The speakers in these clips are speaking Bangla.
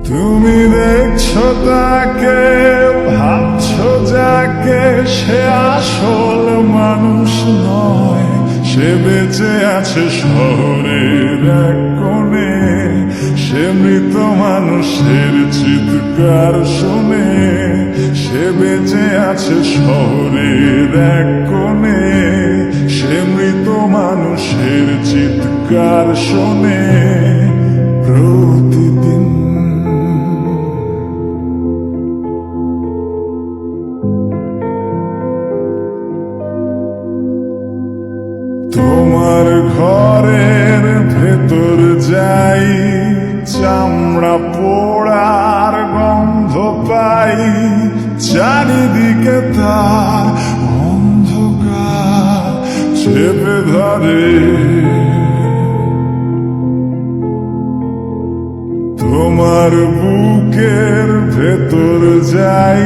তুমি দেখছো তাকে, ভাবছো যাকে, সে আসল মানুষ নয়। সে বেঁচে আছে শহরের এক কোণে, সে মৃত মানুষের চিৎকার শুনে। সে বেঁচে আছে শহরের এক কোণে, সে মৃত মানুষের চিৎকার শুনে প্রতিদিন। তোমার ঘরের ভেতর যাই, চামড়া পোড়ার গন্ধ পাই, চারিদিকে তার অন্ধকার চেপে ধরে। তোমার বুকের ভেতর যাই,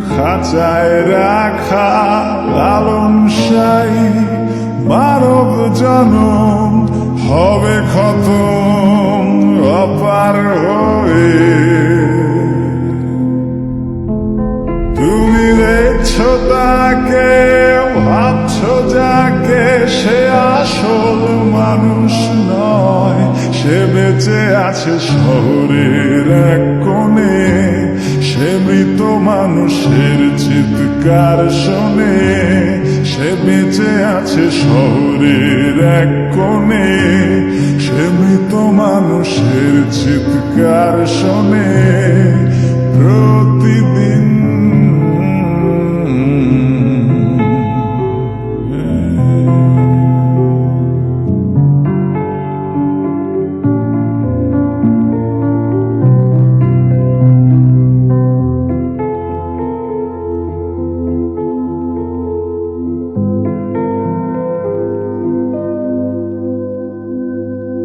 খাঁচায় রাখা লালন সাই, মানব জনম হবে খতম অপার হয়ে। তুমি দেখছো তাকে, ভাবছো যাকে, সে আসল মানুষ নয়। সে বেঁচে আছে শহরের এক কোণে, সে মৃত মানুষের চিৎকার শোনে। সে বেঁচে আছে শহরের এক কোণে, সে মৃত মানুষের চিৎকার শোনে প্রতিদিন।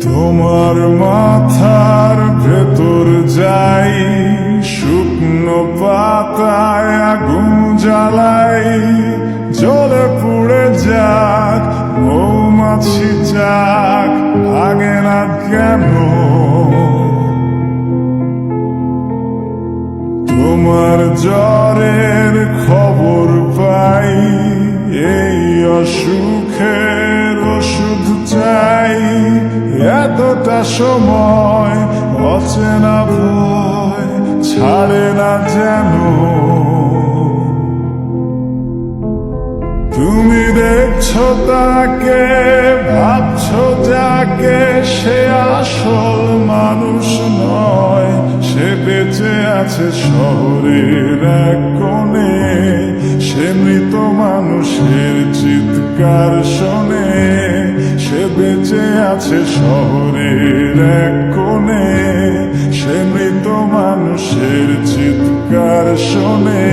তোমার মাথার ভেতর যাই, শুকনো পাতায় আগুন জ্বালাই, জ্বলে পুড়ে যাক মৌমাছি যাক, আগে না কেন? তোমার জ্বরের খবর পাই, এই অসুখের ওষুধ চাই। এতটা সময় অচেনা ভয় ছাড়ে না যেন। তুমি দেখছো তাকে, ভাবছো যাকে, সে আসল মানুষ নয়। সে বেঁচে আছে শহরের এক কোণে, সে মৃত মানুষের চিৎকার শোনে। সে বেঁচে আছে শহরের এক কোণে, সে মৃত মানুষের চিৎকার শোনে।